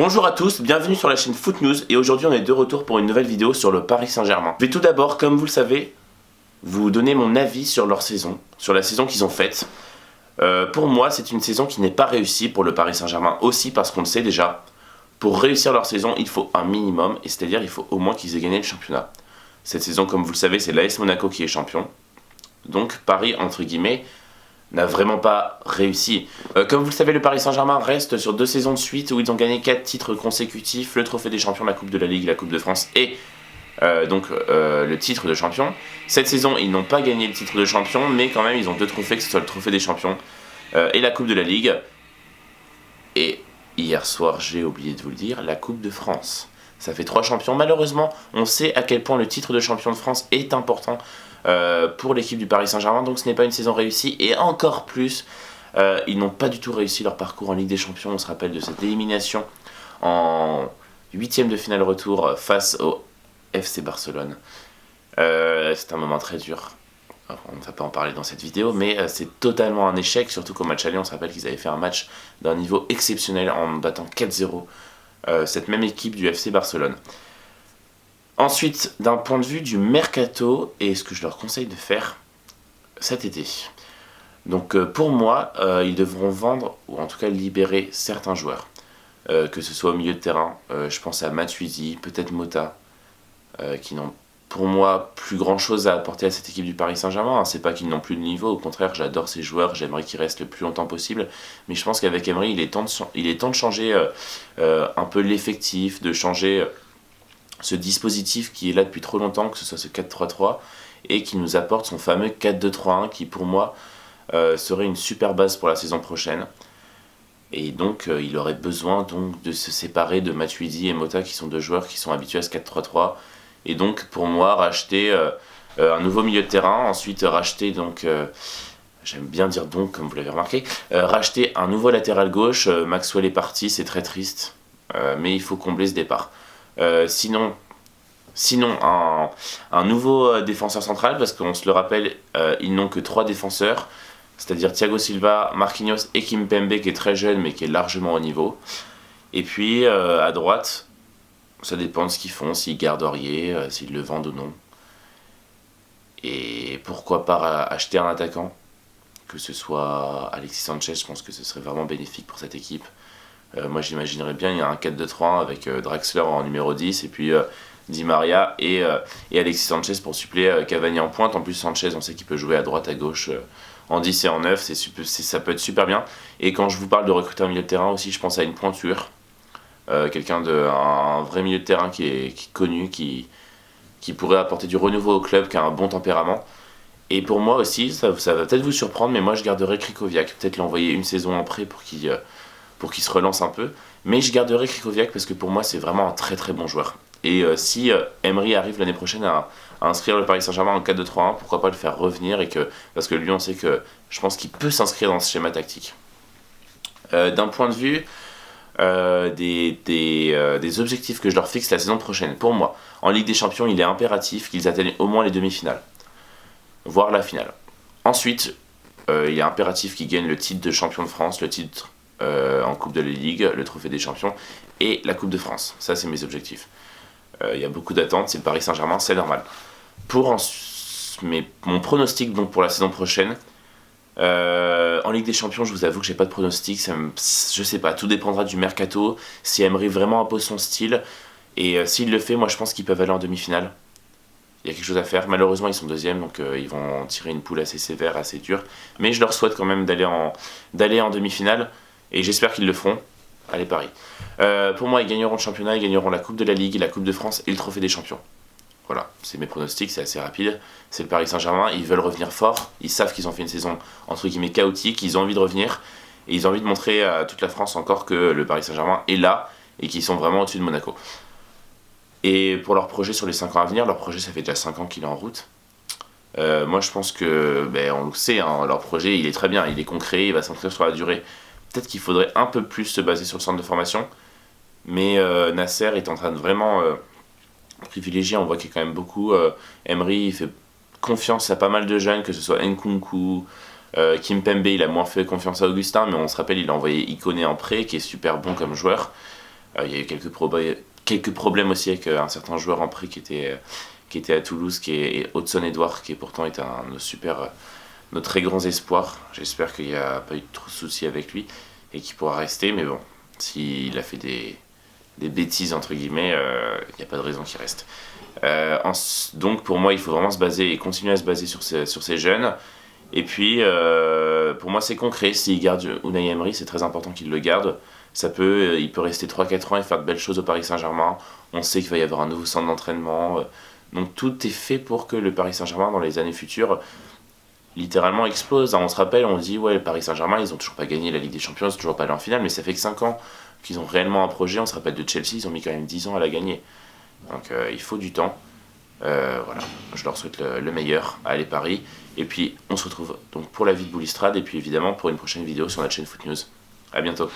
Bonjour à tous, bienvenue sur la chaîne Foot News et aujourd'hui on est de retour pour une nouvelle vidéo sur le Paris Saint-Germain. Je vais tout d'abord, comme vous le savez, vous donner mon avis sur leur saison, sur la saison qu'ils ont faite. Pour moi, c'est une saison qui n'est pas réussie pour le Paris Saint-Germain, aussi parce qu'on le sait déjà, pour réussir leur saison, il faut un minimum, et c'est-à-dire il faut au moins qu'ils aient gagné le championnat. Cette saison, comme vous le savez, c'est l'AS Monaco qui est champion. Donc Paris, entre guillemets, n'a vraiment pas réussi. Comme vous le savez, le Paris Saint-Germain reste sur 2 saisons de suite où ils ont gagné 4 titres consécutifs, le trophée des champions, la Coupe de la Ligue, la Coupe de France et le titre de champion. Cette saison, ils n'ont pas gagné le titre de champion, mais quand même, ils ont 2 trophées, que ce soit le trophée des champions et la Coupe de la Ligue. Et hier soir, j'ai oublié de vous le dire, la Coupe de France. Ça fait 3 champions. Malheureusement, on sait à quel point le titre de champion de France est important pour l'équipe du Paris Saint-Germain, donc ce n'est pas une saison réussie, et encore plus, ils n'ont pas du tout réussi leur parcours en Ligue des Champions. On se rappelle de cette élimination en 8e de finale retour face au FC Barcelone. C'est un moment très dur. Alors, on ne va pas en parler dans cette vidéo, mais c'est totalement un échec, surtout qu'au match aller, on se rappelle qu'ils avaient fait un match d'un niveau exceptionnel en battant 4-0 cette même équipe du FC Barcelone. Ensuite, d'un point de vue du mercato, et ce que je leur conseille de faire cet été. Donc pour moi, ils devront vendre, ou en tout cas libérer certains joueurs. Que ce soit au milieu de terrain, je pense à Matuidi, peut-être Mota, qui n'ont pour moi plus grand chose à apporter à cette équipe du Paris Saint-Germain. C'est pas qu'ils n'ont plus de niveau, au contraire, j'adore ces joueurs, j'aimerais qu'ils restent le plus longtemps possible. Mais je pense qu'avec Emery, il est temps de changer un peu l'effectif, de changer ce dispositif qui est là depuis trop longtemps, que ce soit ce 4-3-3, et qui nous apporte son fameux 4-2-3-1, qui pour moi serait une super base pour la saison prochaine. Et donc il aurait besoin donc de se séparer de Matuidi et Mota, qui sont 2 joueurs qui sont habitués à ce 4-3-3, et donc pour moi racheter un nouveau milieu de terrain, ensuite racheter donc... j'aime bien dire donc, comme vous l'avez remarqué, racheter un nouveau latéral gauche. Maxwell est parti, c'est très triste, mais il faut combler ce départ. Sinon un nouveau défenseur central, parce qu'on se le rappelle, ils n'ont que 3 défenseurs, c'est-à-dire Thiago Silva, Marquinhos et Kimpembe, qui est très jeune mais qui est largement au niveau. Et puis à droite, ça dépend de ce qu'ils font, s'ils gardent Aurier, s'ils le vendent ou non. Et pourquoi pas acheter un attaquant, que ce soit Alexis Sanchez. Je pense que ce serait vraiment bénéfique pour cette équipe. Moi j'imaginerais bien, il y a un 4-2-3 avec Draxler en numéro 10 et puis Di Maria et Alexis Sanchez pour suppléer Cavani en pointe. En plus Sanchez, on sait qu'il peut jouer à droite, à gauche, en 10 et en 9, ça peut être super bien. Et quand je vous parle de recruter un milieu de terrain aussi, je pense à une pointure, un vrai milieu de terrain qui est connu, qui pourrait apporter du renouveau au club, qui a un bon tempérament. Et pour moi aussi, ça va peut-être vous surprendre, mais moi je garderais Krychowiak, peut-être l'envoyer une saison en prêt pour qu'il se relance un peu. Mais je garderai Krychowiak parce que pour moi c'est vraiment un très très bon joueur. Et si Emery arrive l'année prochaine à inscrire le Paris Saint-Germain en 4-2-3-1, pourquoi pas le faire revenir, parce que lui on sait que je pense qu'il peut s'inscrire dans ce schéma tactique. D'un point de vue des objectifs que je leur fixe la saison prochaine, pour moi, en Ligue des Champions, il est impératif qu'ils atteignent au moins les demi-finales, voire la finale. Ensuite, il est impératif qu'ils gagnent le titre de champion de France, le titre en Coupe de la Ligue, le trophée des champions et la Coupe de France. Ça, c'est mes objectifs. Il y a beaucoup d'attentes, c'est le Paris Saint-Germain, c'est normal. Mon pronostic donc pour la saison prochaine, en Ligue des Champions, je vous avoue que j'ai pas de pronostic. Je sais pas, tout dépendra du mercato. Si Emery vraiment impose son style, et s'il le fait, moi je pense qu'ils peuvent aller en demi-finale. Il y a quelque chose à faire. Malheureusement, ils sont 2e, donc ils vont tirer une poule assez sévère, assez dure. Mais je leur souhaite quand même d'aller en demi-finale, et j'espère qu'ils le feront. Allez, Paris. Pour moi, ils gagneront le championnat, ils gagneront la Coupe de la Ligue, la Coupe de France et le trophée des champions. Voilà, c'est mes pronostics, c'est assez rapide. C'est le Paris Saint-Germain, ils veulent revenir fort. Ils savent qu'ils ont fait une saison entre guillemets chaotique, ils ont envie de revenir. Et ils ont envie de montrer à toute la France encore que le Paris Saint-Germain est là et qu'ils sont vraiment au-dessus de Monaco. Et pour leur projet sur les 5 ans à venir, leur projet ça fait déjà 5 ans qu'il est en route. Moi je pense que, on le sait, hein, leur projet il est très bien, il est concret, il va s'inscrire sur la durée. Peut-être qu'il faudrait un peu plus se baser sur le centre de formation, mais Nasser est en train de vraiment privilégier, on voit qu'il y a quand même beaucoup. Emery il fait confiance à pas mal de jeunes, que ce soit Nkunku, Kimpembe, il a moins fait confiance à Augustin, mais on se rappelle il a envoyé Ikoné en prêt, qui est super bon comme joueur. Il y a eu quelques problèmes aussi avec un certain joueur en prêt qui était à Toulouse, qui est Hudson Edouard, qui pourtant est un nos très grands espoirs. J'espère qu'il n'y a pas eu trop de soucis avec lui et qu'il pourra rester, mais bon, s'il a fait des bêtises entre guillemets, il n'y a pas de raison qu'il reste. Donc pour moi il faut vraiment se baser et continuer à se baser sur ces jeunes. Et puis pour moi c'est concret, s'il garde Unai Emery c'est très important qu'il le garde. Il peut rester 3-4 ans et faire de belles choses au Paris Saint-Germain. On sait qu'il va y avoir un nouveau centre d'entraînement, donc tout est fait pour que le Paris Saint-Germain dans les années futures littéralement explose. On se rappelle, on dit ouais le Paris Saint-Germain ils ont toujours pas gagné la Ligue des Champions, ils sont toujours pas allés en finale, mais ça fait que 5 ans qu'ils ont réellement un projet. On se rappelle de Chelsea, ils ont mis quand même 10 ans à la gagner. Donc il faut du temps. Voilà, je leur souhaite le meilleur. Allez Paris. Et puis on se retrouve donc pour la vie de Boulistrade et puis évidemment pour une prochaine vidéo sur notre chaîne Foot News. A bientôt.